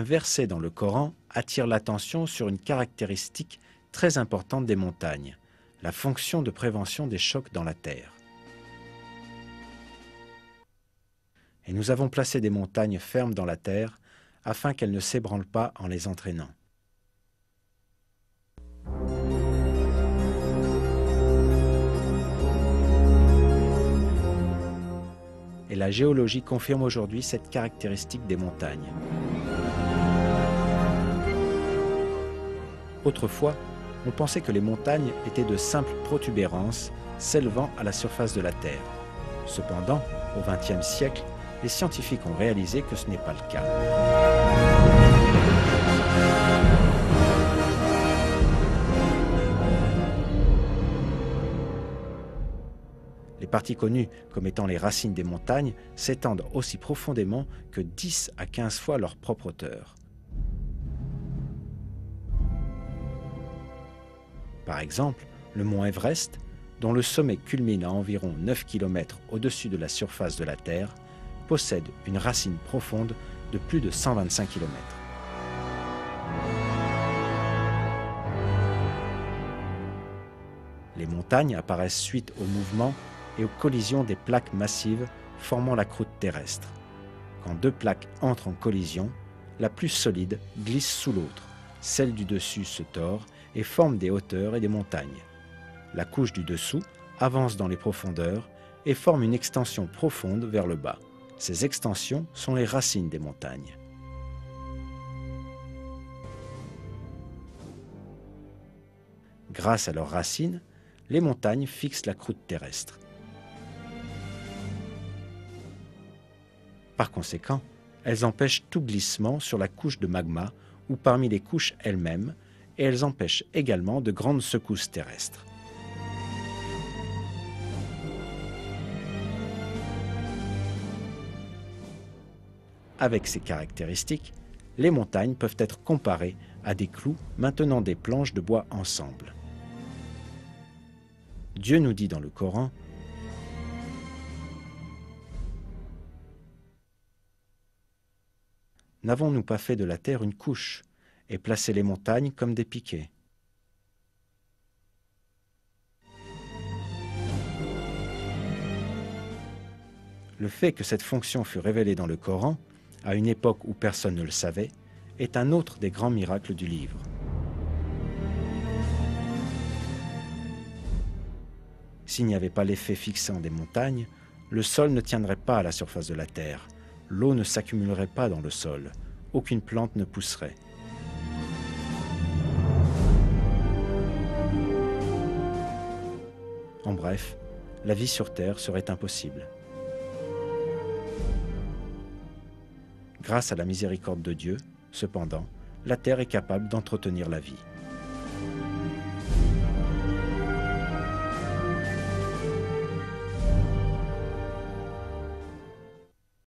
un verset dans le Coran attire l'attention sur une caractéristique très importante des montagnes, la fonction de prévention des chocs dans la terre. Et nous avons placé des montagnes fermes dans la terre afin qu'elles ne s'ébranlent pas en les entraînant. Et la géologie confirme aujourd'hui cette caractéristique des montagnes. Autrefois, on pensait que les montagnes étaient de simples protubérances s'élevant à la surface de la Terre. Cependant, au XXe siècle, les scientifiques ont réalisé que ce n'est pas le cas. Les parties connues comme étant les racines des montagnes s'étendent aussi profondément que 10 à 15 fois leur propre hauteur. Par exemple, le mont Everest, dont le sommet culmine à environ 9 km au-dessus de la surface de la Terre, possède une racine profonde de plus de 125 km. Les montagnes apparaissent suite au mouvement et aux collisions des plaques massives formant la croûte terrestre. Quand deux plaques entrent en collision, la plus solide glisse sous l'autre, celle du dessus se tord et forme des hauteurs et des montagnes. La couche du dessous avance dans les profondeurs et forme une extension profonde vers le bas. Ces extensions sont les racines des montagnes. Grâce à leurs racines, les montagnes fixent la croûte terrestre. Par conséquent, elles empêchent tout glissement sur la couche de magma ou parmi les couches elles-mêmes, et elles empêchent également de grandes secousses terrestres. Avec ces caractéristiques, les montagnes peuvent être comparées à des clous maintenant des planches de bois ensemble. Dieu nous dit dans le Coran: « N'avons-nous pas fait de la terre une couche et placé les montagnes comme des piquets ?» Le fait que cette fonction fût révélée dans le Coran, à une époque où personne ne le savait, est un autre des grands miracles du livre. S'il n'y avait pas l'effet fixant des montagnes, le sol ne tiendrait pas à la surface de la terre, l'eau ne s'accumulerait pas dans le sol, aucune plante ne pousserait. En bref, la vie sur Terre serait impossible. Grâce à la miséricorde de Dieu, cependant, la Terre est capable d'entretenir la vie.